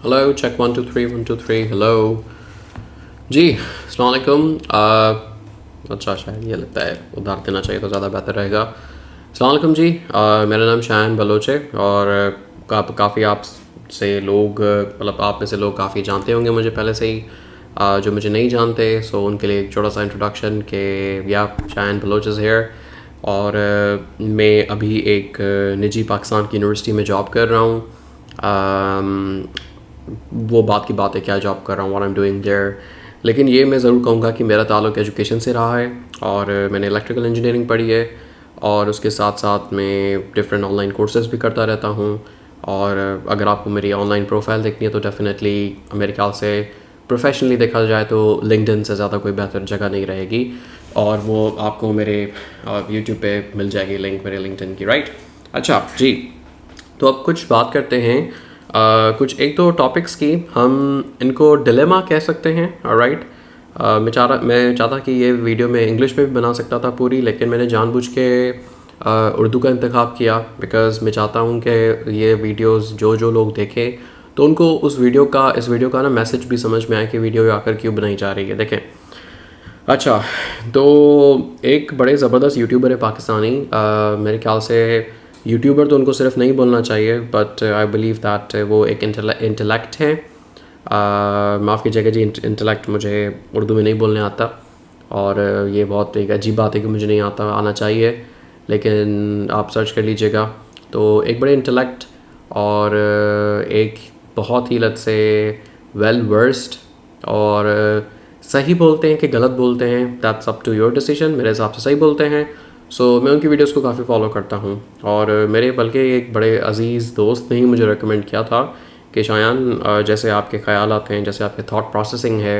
Hello check 1 2 3 1 2 3 hello जी अस्सलाम वालेकुम। अच्छा शायद ये लगता है उधार देना चाहिए तो ज़्यादा बेहतर रहेगा। अस्सलाम वालेकुम जी। मेरा नाम शान बलोच है और काफ़ी आप से लोग मतलब आप में से लोग काफ़ी जानते होंगे मुझे पहले से ही। जो मुझे नहीं जानते सो उनके लिए एक छोटा सा इंट्रोडक्शन के या शान बलोच इज़ हेयर। और मैं अभी एक निजी पाकिस्तान की यूनिवर्सिटी में जॉब कर रहा हूँ। वो बात की बात है क्या जॉब कर रहा हूँ what I am doing there. लेकिन ये मैं ज़रूर कहूँगा कि मेरा ताल्लुक एजुकेशन से रहा है और मैंने इलेक्ट्रिकल इंजीनियरिंग पढ़ी है और उसके साथ साथ मैं डिफरेंट ऑनलाइन कोर्सेज भी करता रहता हूँ। और अगर आपको मेरी ऑनलाइन प्रोफाइल देखनी है तो डेफिनेटली मेरे ख्याल से प्रोफेशनली देखा जाए तो लिंक्डइन से ज़्यादा कोई बेहतर जगह नहीं रहेगी और वो आपको मेरे यूट्यूब पे मिल जाएगी लिंक मेरे लिंक्डइन की, राइट। अच्छा जी, तो अब कुछ बात करते हैं कुछ एक दो टॉपिक्स की, हम इनको डिलेमा कह सकते हैं, राइट। मैं चाहता कि ये वीडियो मैं इंग्लिश में भी बना सकता था पूरी, लेकिन मैंने जानबूझ के उर्दू का इंतखाब किया बिकॉज़ मैं चाहता हूँ कि ये वीडियोस जो लोग देखें तो उनको इस वीडियो का ना मैसेज भी समझ में आए कि वीडियो आकर क्यों बनाई जा रही है। देखें, अच्छा, तो एक बड़े ज़बरदस्त यूट्यूबर है पाकिस्तानी, मेरे ख्याल से यूट्यूबर तो उनको सिर्फ नहीं बोलना चाहिए बट आई बिलीव दैट वो एक इंटेलेक्ट है। माफ़ कीजिएगा जी, इंटेलेक्ट मुझे उर्दू में नहीं बोलने आता और ये बहुत एक अजीब बात है कि मुझे नहीं आना चाहिए, लेकिन आप सर्च कर लीजिएगा। तो एक बड़े इंटेलेक्ट और एक बहुत ही लत से वेल वर्स्ड और सही बोलते हैं कि गलत बोलते हैं that's up to your decision. मेरे हिसाब से सही बोलते हैं। सो मैं उनकी वीडियोस को काफ़ी फॉलो करता हूँ और मेरे बल्कि एक बड़े अजीज़ दोस्त ने ही मुझे रेकमेंड किया था कि शायान जैसे आपके ख्याल आते हैं, जैसे आपके थॉट प्रोसेसिंग है,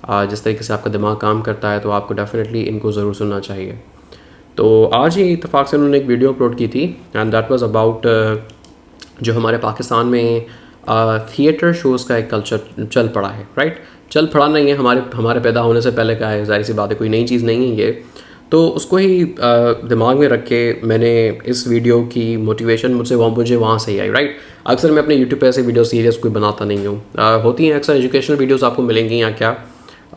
जिस तरीके से आपका दिमाग काम करता है तो आपको डेफिनेटली इनको ज़रूर सुनना चाहिए। तो आज ही इत्तेफाक से उन्होंने एक वीडियो अपलोड की थी एंड दैट वाज अबाउट जो हमारे पाकिस्तान में थिएटर शोज़ का एक कल्चर चल पड़ा है, राइट। चल पड़ा नहीं है, हमारे पैदा होने से पहले का है, जाहिर सी बात है, कोई नई चीज़ नहीं है ये। तो उसको ही दिमाग में रख के मैंने इस वीडियो की मोटिवेशन मुझे वहाँ से ही आई, राइट। अक्सर मैं अपने यूट्यूब पे ऐसे वीडियो सीरियस कोई बनाता नहीं हूँ। होती हैं अक्सर एजुकेशनल वीडियोस आपको मिलेंगी या क्या,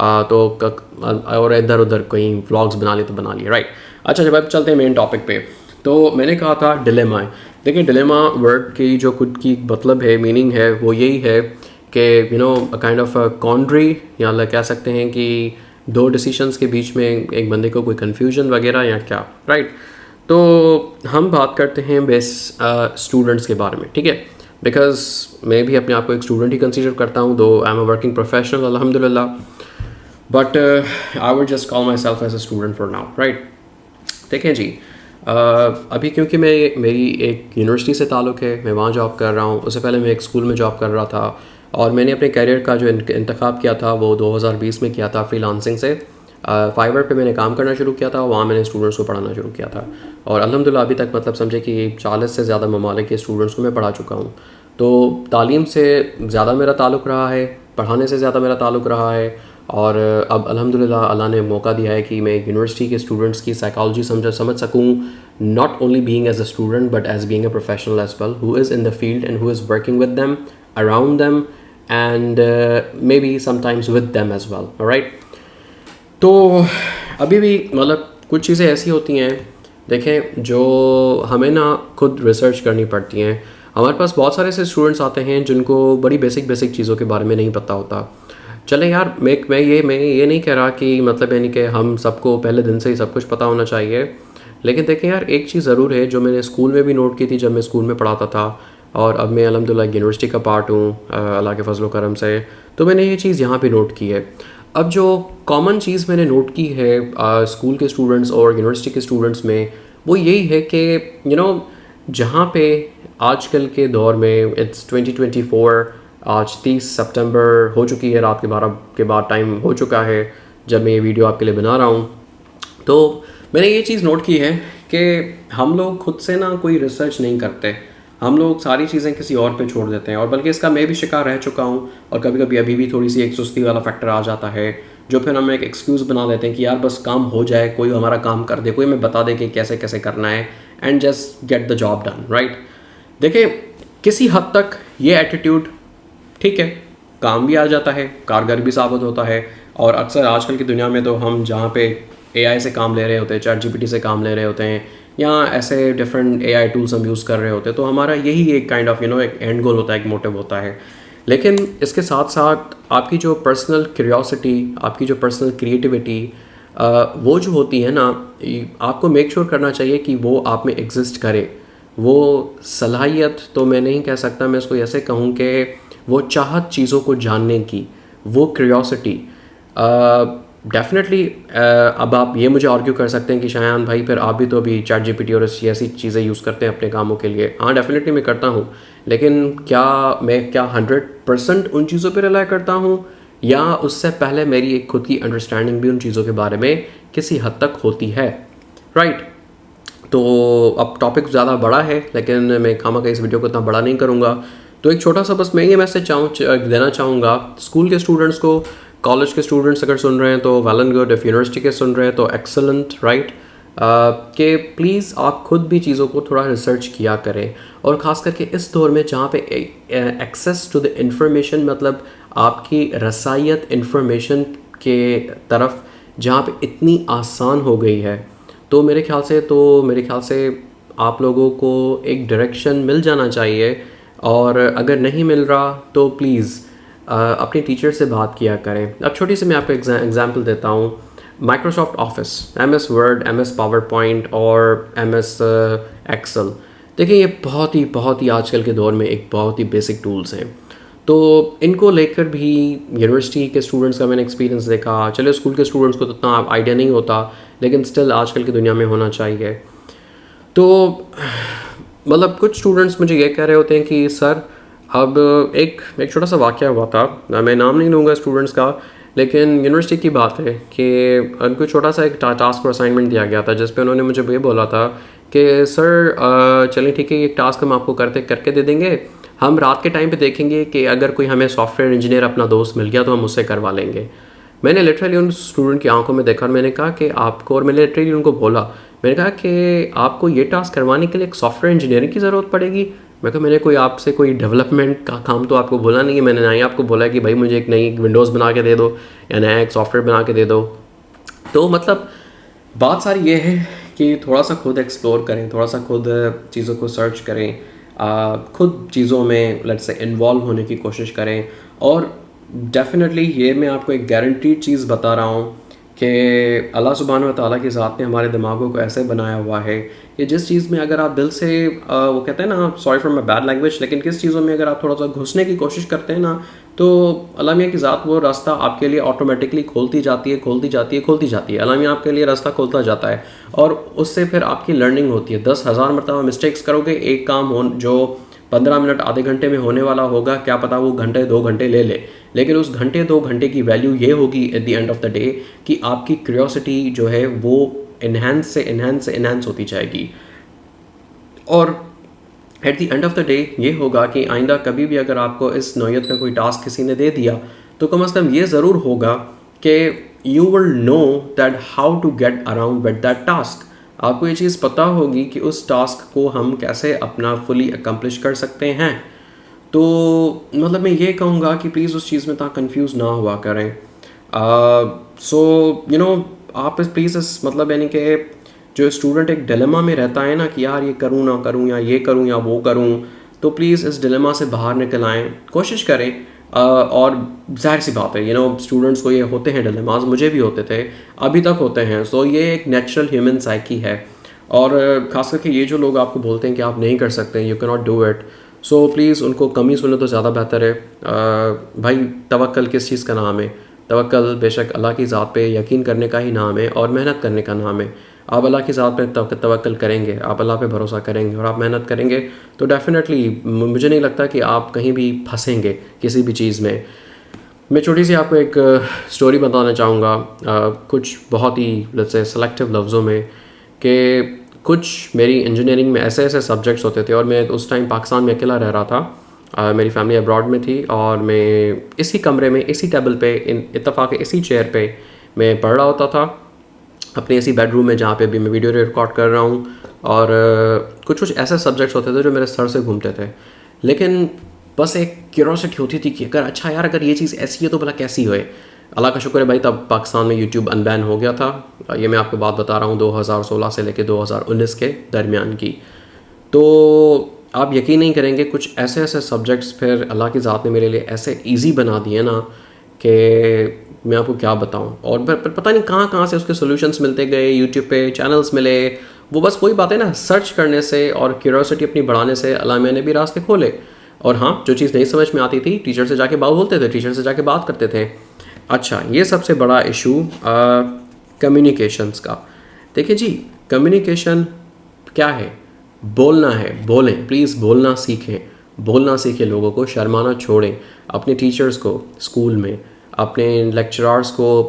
और इधर उधर कहीं व्लॉग्स बना लिए तो बना लिए, राइट। अच्छा, जब अब चलते हैं मेन टॉपिक पे, तो मैंने कहा था डिलेमा है। देखिए, डिलेमा वर्ड की जो खुद की मतलब है, मीनिंग है, वो यही है कि काइंड ऑफ कॉन्ड्री, या कह सकते हैं कि दो डिसीशंस के बीच में एक बंदे को कोई कन्फ्यूजन वगैरह या क्या, राइट। तो हम बात करते हैं बेस स्टूडेंट्स के बारे में, ठीक है, बिकॉज मैं भी अपने आप को एक स्टूडेंट ही कंसीडर करता हूँ, though I am a working professional अल्हम्दुलिल्लाह, but I would just call myself as a student for now, right. देखें जी, अभी क्योंकि मेरी एक यूनिवर्सिटी से ताल्लुक़ है, मैं वहाँ जॉब कर रहा हूँ। उससे पहले मैं एक स्कूल में जॉब कर रहा था और मैंने अपने करियर का जो इंतखाब किया था वो 2020 में किया था फ्रीलांसिंग से। फाइवर पे मैंने काम करना शुरू किया था, वहाँ मैंने स्टूडेंट्स को पढ़ाना शुरू किया था और अल्हम्दुलिल्लाह अभी तक मतलब समझे कि 40 से ज़्यादा ममालिक के स्टूडेंट्स को मैं पढ़ा चुका हूँ। तो तालीम से ज़्यादा मेरा ताल्लुक़ रहा है, पढ़ाने से ज़्यादा मेरा ताल्लुक़ रहा है और अब अल्हम्दुलिल्लाह अल्लाह ने मौका दिया है कि मैं यूनिवर्सिटी के स्टूडेंट्स की साइकोलॉजी समझ सकूँ, not only being as a student but as being a professional as well who is in the field and who is working with them, around them and may be sometimes with them as well, right. तो अभी भी मतलब कुछ चीज़ें ऐसी होती हैं, देखें, जो हमें ना खुद रिसर्च करनी पड़ती हैं। हमारे पास बहुत सारे ऐसे स्टूडेंट्स आते हैं जिनको बड़ी बेसिक चीज़ों के बारे में नहीं पता होता। चले यार, मैं ये नहीं कह रहा कि मतलब यानी कि हम सबको पहले दिन से ही सब कुछ पता होना चाहिए, लेकिन देखें यार, एक चीज़ ज़रूर है जो मैंने स्कूल में भी नोट की थी जब मैं स्कूल में पढ़ाता था और अब मैं अल्हम्दुलिल्लाह यूनिवर्सिटी का पार्ट हूँ अल्लाह के फजल करम से, तो मैंने ये चीज़ यहाँ पे नोट की है। अब जो कॉमन चीज़ मैंने नोट की है स्कूल के स्टूडेंट्स और यूनिवर्सिटी के स्टूडेंट्स में, वो यही है कि जहाँ पे आजकल के दौर में इट्स 2024, आज 30 सितंबर हो चुकी है, रात के 12 के बाद टाइम हो चुका है जब मैं ये वीडियो आपके लिए बना रहा हूँ। तो मैंने ये चीज़ नोट की है कि हम लोग खुद से ना कोई रिसर्च नहीं करते, हम लोग सारी चीज़ें किसी और पे छोड़ देते हैं और बल्कि इसका मैं भी शिकार रह चुका हूँ और कभी कभी अभी भी थोड़ी सी एक सुस्ती वाला फैक्टर आ जाता है जो फिर हम एक एक्सक्यूज़ बना लेते हैं कि यार बस काम हो जाए, कोई हमारा काम कर दे, कोई हमें बता दे कि कैसे कैसे करना है and just get the job done, right. देखिए, किसी हद तक ये एटीट्यूड ठीक है, काम भी आ जाता है, कारगर भी साबित होता है। और अक्सर आजकल की दुनिया में तो हम जहाँ पे एआई से काम ले रहे होते हैं, चैट जीपीटी से काम ले रहे होते हैं, या ऐसे डिफरेंट एआई टूल्स हम यूज़ कर रहे होते हैं, तो हमारा यही एक काइंड ऑफ एक एंड गोल होता है, एक मोटिव होता है। लेकिन इसके साथ साथ आपकी जो पर्सनल क्यूरियोसिटी, आपकी जो पर्सनल क्रिएटिविटी, वो जो होती है ना, आपको मेक श्योर करना चाहिए कि वो आप में एग्जिस्ट करे। वो सलाहियत तो मैं नहीं कह सकता, मैं इसको ऐसे कहूँ कि वो चाहत चीज़ों को जानने की, वो क्यूरियोसिटी। डेफिनेटली अब आप ये मुझे आर्ग्यू कर सकते हैं कि शायान भाई फिर आप भी तो अभी चैट जीपीटी और ऐसी चीज़ें यूज़ करते हैं अपने कामों के लिए। हाँ, डेफिनेटली मैं करता हूँ, लेकिन क्या 100% उन चीज़ों पे रिलाई करता हूँ, या उससे पहले मेरी एक खुद की अंडरस्टैंडिंग भी उन चीज़ों के बारे में किसी हद तक होती है, राइट। तो अब टॉपिक ज़्यादा बड़ा है, लेकिन मैं खामा इस वीडियो को इतना बड़ा नहीं करूँगा। तो एक छोटा सा बस मैं ये मैसेज देना चाहूँगा स्कूल के स्टूडेंट्स को, कॉलेज के स्टूडेंट्स अगर सुन रहे हैं तो well and good, if university के सुन रहे हैं तो एक्सलेंट, राइट। कि प्लीज़ आप खुद भी चीज़ों को थोड़ा रिसर्च किया करें, और ख़ास करके इस दौर में जहाँ पे एक्सेस टू द इंफॉर्मेशन, मतलब आपकी रसायत इंफॉर्मेशन के तरफ जहाँ पे इतनी आसान हो गई है, तो मेरे ख्याल से आप लोगों को एक डायरेक्शन मिल जाना चाहिए। और अगर नहीं मिल रहा तो प्लीज़ अपने टीचर से बात किया करें। अब छोटी सी मैं आपको एग्जांपल देता हूँ। Microsoft office, MS word, MS power point और MS एक्सेल, देखिए ये बहुत ही आजकल के दौर में एक बहुत ही बेसिक टूल्स हैं। तो इनको लेकर भी यूनिवर्सिटी के स्टूडेंट्स का मैंने एक्सपीरियंस देखा। चलो स्कूल के स्टूडेंट्स को तो इतना आइडिया नहीं होता, लेकिन स्टिल आजकल की दुनिया में होना चाहिए। तो मतलब कुछ स्टूडेंट्स मुझे ये कह रहे होते हैं कि सर, अब एक छोटा सा वाक़या हुआ था, मैं नाम नहीं लूँगा स्टूडेंट्स का, लेकिन यूनिवर्सिटी की बात है कि उनको छोटा सा एक टास्क और असाइनमेंट दिया गया था, जिस पे उन्होंने मुझे ये बोला था कि सर चलिए ठीक है, ये टास्क हम आपको करके दे देंगे, हम रात के टाइम पे देखेंगे कि अगर कोई हमें सॉफ्टवेयर इंजीनियर अपना दोस्त मिल गया तो हम उससे करवा लेंगे। मैंने लिटरली उन स्टूडेंट की आंखों में देखा और मैंने कहा कि आपको, और मैंने लिटरली उनको बोला, मैंने कहा कि आपको ये टास्क करवाने के लिए एक सॉफ्टवेयर इंजीनियरिंग की ज़रूरत पड़ेगी। मैंने कोई आपसे कोई डेवलपमेंट का काम तो आपको बोला नहीं है, मैंने ना ही आपको बोला है कि भाई मुझे एक नई विंडोज़ बना के दे दो या नया एक सॉफ्टवेयर बना के दे दो। तो मतलब बात सारी ये है कि थोड़ा सा खुद एक्सप्लोर करें, थोड़ा सा खुद चीज़ों को सर्च करें, खुद चीज़ों में लेट्स से इन्वॉल्व होने की कोशिश करें। और डेफिनेटली ये मैं आपको एक गारंटीड चीज़ बता रहा हूँ कि अल्लाह सुब्हान व तआला की ज़ात ने हमारे दिमागों को ऐसे बनाया हुआ है कि जिस चीज़ में अगर आप दिल से वो कहते हैं ना, sorry for my bad language, लेकिन किस चीज़ों में अगर आप थोड़ा सा घुसने की कोशिश करते हैं ना, तो अल्लाह मियाँ की ज़ात वो रास्ता आपके लिए ऑटोमेटिकली खोलती जाती है। अल्लाह मियाँ आपके लिए रास्ता खोलता जाता है, और उससे फिर आपकी लर्निंग होती है। 10,000 मरतबा मिस्टेक्स करोगे, एक काम हो जो 15 मिनट आधे घंटे में होने वाला होगा, क्या पता वो घंटे 2 घंटे ले ले, लेकिन उस घंटे 2 घंटे की वैल्यू ये होगी at the end of the day कि आपकी क्यूरियोसिटी जो है वो इन्हेंस होती जाएगी। और at the end of the day ये होगा कि आइंदा कभी भी अगर आपको इस नौयत का कोई टास्क किसी ने दे दिया, तो कम से कम ये ज़रूर होगा कि you will know that how to get around with that task. आपको ये चीज़ पता होगी कि उस टास्क को हम कैसे अपना फुली अकम्प्लिश कर सकते हैं। तो मतलब मैं ये कहूँगा कि प्लीज़ उस चीज़ में इतना कंफ्यूज ना हुआ करें। आप प्लीज़ इस मतलब यानी कि जो स्टूडेंट एक डिलेमा में रहता है ना कि यार ये करूँ ना करूँ, या ये करूँ या वो करूँ, तो प्लीज़ इस डिलेमा से बाहर निकल आएँ, कोशिश करें। और जाहिर सी बात है, स्टूडेंट्स को ये होते हैं डिलेमास, मुझे भी होते थे, अभी तक होते हैं। सो ये एक नेचुरल ह्यूमन साइकी है। और ख़ास करके ये जो लोग आपको बोलते हैं कि आप नहीं कर सकते, you can not do it, so please उनको कम ही सुने तो ज़्यादा बेहतर है। भाई तवक्कल किस चीज़ का नाम है? तवक्कल बेशक अल्लाह की ज़ात पे यकीन करने का ही नाम है और मेहनत करने का नाम है। आप अल्लाह की ज़ात पे तवक्कल करेंगे, आप अल्लाह पे भरोसा करेंगे और आप मेहनत करेंगे, तो डेफिनेटली मुझे नहीं लगता कि आप कहीं भी फंसेंगे किसी भी चीज़ में। मैं छोटी सी आपको एक स्टोरी बताना चाहूँगा, कुछ बहुत ही लेट्स से सेलेक्टिव लफ्ज़ों में, कि कुछ मेरी इंजीनियरिंग में ऐसे सब्जेक्ट्स होते थे और मैं उस टाइम पाकिस्तान में अकेला रह रहा था। मेरी फैमिली अब्रॉड में थी और मैं इसी कमरे में, इसी टेबल पे, इत्तेफाक इसी चेयर पे मैं पढ़ रहा होता था अपने इसी बेडरूम में जहाँ पे भी मैं वीडियो रिकॉर्ड कर रहा हूँ। और कुछ ऐसे सब्जेक्ट्स होते थे जो मेरे सर से घूमते थे, लेकिन बस एक क्यूरोसिटी होती थी कि अगर अच्छा यार अगर ये चीज़ ऐसी है तो भला कैसी होए। अल्लाह का शुक्र है भाई, तब पाकिस्तान में यूट्यूब अनबैन हो गया था। ये मैं आपको बात बता रहा हूँ 2016 से लेकर 2019 के दरमियान की। तो आप यकीन नहीं करेंगे, कुछ ऐसे ऐसे सब्जेक्ट्स फिर अल्लाह की ज़ात ने मेरे लिए ऐसे ईजी बना दिए ना कि मैं आपको क्या बताऊँ। और पर पता नहीं कहाँ कहाँ से उसके सॉल्यूशंस मिलते गए, यूट्यूब पे चैनल्स मिले। वो बस वही बात है ना, सर्च करने से और क्यूरियोसिटी अपनी बढ़ाने से अल्लाह मैंने भी रास्ते खोले। और हाँ, जो चीज़ नहीं समझ में आती थी टीचर से जाके बात बोलते थे, टीचर से जाके बात करते थे। अच्छा, ये सबसे बड़ा इशू कम्युनिकेशंस का। देखिए जी, कम्युनिकेशन क्या है? बोलना है, बोलें प्लीज़, बोलना सीखें। बोलना सीखें, लोगों को शर्माना छोड़ें। अपने टीचर्स को स्कूल में, अपने लेक्चरर्स को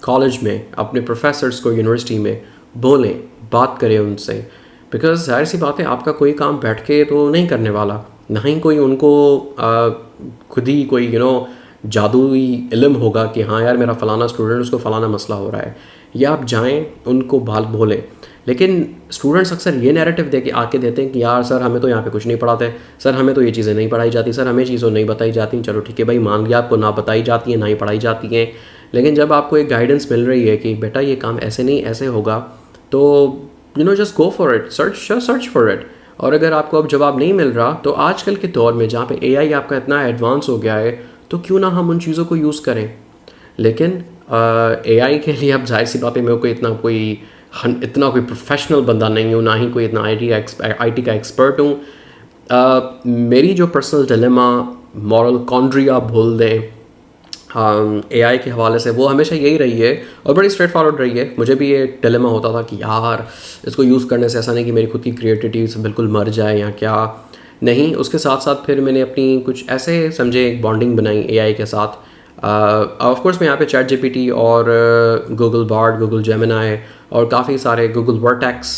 कॉलेज में, अपने प्रोफेसर्स को यूनिवर्सिटी में बोलें, बात करें उनसे। बिकॉज जाहिर सी बात है, आपका कोई काम बैठ के तो नहीं करने वाला, ना ही कोई उनको खुद ही कोई जादुई इल्म होगा कि हाँ यार मेरा फ़लाना स्टूडेंट, उसको फ़लाना मसला हो रहा है। या आप जाएं उनको बोलें। लेकिन स्टूडेंट्स अक्सर ये नैरेटिव दे के आके देते हैं कि यार सर हमें तो यहाँ पे कुछ नहीं पढ़ाते, सर हमें तो ये चीज़ें नहीं पढ़ाई जाती, सर हमें चीज़ें नहीं बताई जाती। चलो ठीक है भाई, मान लिया आपको ना बताई जाती हैं, ना ही पढ़ाई जाती हैं। लेकिन जब आपको एक गाइडेंस मिल रही है कि बेटा ये काम ऐसे नहीं ऐसे होगा, तो just go for it, search for it. और अगर आपको अब जवाब नहीं मिल रहा, तो आजकल के दौर में जहाँ पे एआई आपका इतना एडवांस हो गया है, तो क्यों ना हम उन चीज़ों को यूज़ करें। लेकिन एआई के लिए अब जाहिर सी बात है, मेरे को इतना कोई प्रोफेशनल बंदा नहीं हूँ, ना ही कोई इतना आईटी का एक्सपर्ट हूँ। मेरी जो पर्सनल डिलेमा, मॉरल कॉन्ड्री आप भूल दें एआई के हवाले से, वो हमेशा यही रही है और बड़ी स्ट्रेट फॉरवर्ड रही है। मुझे भी ये डिलेमा होता था कि यार इसको यूज़ करने से ऐसा नहीं कि मेरी खुद की क्रिएटिविटी बिल्कुल मर जाए या क्या नहीं। उसके साथ साथ फिर मैंने अपनी कुछ ऐसे समझे एक बॉन्डिंग बनाई एआई के साथ। ऑफ कोर्स मैं यहाँ पे चैट जीपीटी और गूगल बार्ड, गूगल जेमिनी और काफ़ी सारे गूगल वर्टेक्स,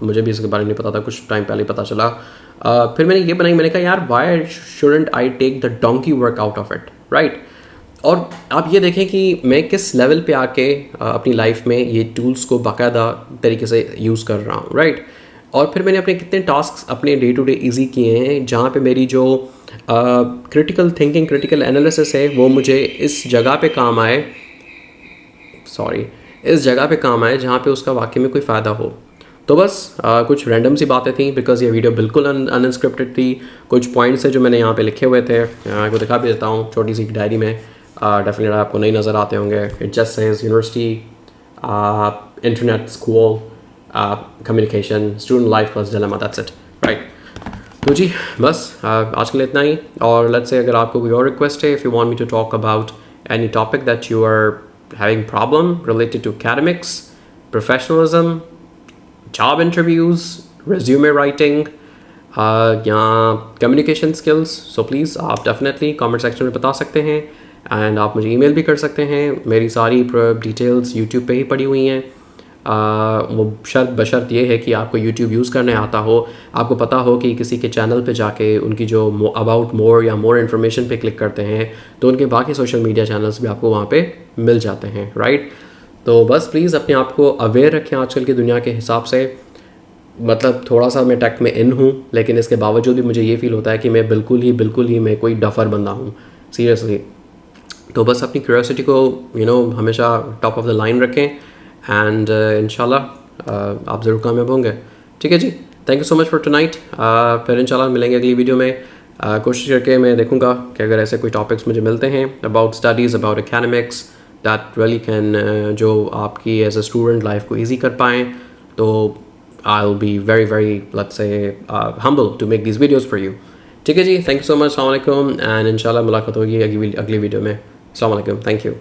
मुझे भी इसके बारे में नहीं पता था, कुछ टाइम पहले पता चला। फिर मैंने ये बनाई, मैंने कहा यार why shouldn't I take the donkey work out of it, right. और आप ये देखें कि मैं किस लेवल पे आके अपनी लाइफ में ये टूल्स को बाकायदा तरीके से यूज़ कर रहा हूँ, राइट। और फिर मैंने अपने कितने टास्क अपने डे टू डे ईजी किए हैं, जहाँ पे मेरी जो क्रिटिकल थिंकिंग, क्रिटिकल एनालिसिस है, वो मुझे इस जगह पे काम आए, इस जगह पे काम आए जहाँ पे उसका वाकई में कोई फ़ायदा हो। तो बस कुछ रैंडम सी बातें थी, बिकॉज ये वीडियो बिल्कुल अनस्क्रिप्टेड थी। कुछ पॉइंट्स है जो मैंने यहाँ पे लिखे हुए थे, आपको दिखा भी देता हूँ छोटी सी डायरी में। डेफिनेटली आपको नहीं नज़र आते होंगे। It just says university, internet, school, communication, student life plus dilemma, that's it, right. तो जी बस आज के लिए इतना ही। और लेट्स से अगर आपको कोई और रिक्वेस्ट है, if you want me to talk about any topic that you are having problem related to academics, professionalism, job interviews, resume writing, या कम्युनिकेशन स्किल्स, सो प्लीज़ आप डेफिनेटली कमेंट सेक्शन में बता सकते हैं। एंड आप मुझे email भी कर सकते हैं। मेरी सारी डिटेल्स यूट्यूब पे ही पड़ी हुई हैं। वो बशर्त ये है कि आपको यूट्यूब यूज़ करने आता हो, आपको पता हो कि किसी के चैनल पे जाके उनकी जो अबाउट मोर या मोर इन्फॉर्मेशन पे क्लिक करते हैं तो उनके बाकी सोशल मीडिया चैनल्स भी आपको वहाँ पे मिल जाते हैं, राइट। तो बस प्लीज़ अपने आप को अवेयर रखें आजकल की दुनिया के हिसाब से। मतलब थोड़ा सा मैं टेक में इन हूँ, लेकिन इसके बावजूद भी मुझे ये फील होता है कि मैं बिल्कुल ही मैं कोई डफर बंदा हूँ, सीरियसली। तो बस अपनी क्यूरियोसिटी को हमेशा टॉप ऑफ द लाइन रखें एंड इंशाल्लाह आप ज़रूर कामयाब होंगे। ठीक है जी, thank you so much for tonight. फिर इंशाल्लाह मिलेंगे अगली वीडियो में। कोशिश करके मैं देखूँगा कि अगर ऐसे कोई टॉपिक्स मुझे मिलते हैं about studies, about academics, that really can जो आपकी एज अ स्टूडेंट लाइफ को ईजी कर पाएँ, तो I'll be very let's say humble to make these videos for you. ठीक है जी, थैंक यू सो मच, अस्सलाम वालेकुम, एंड इंशाल्लाह मुलाकात होगी अगली वीडियो में। अस्सलाम वालेकुम, थैंक यू।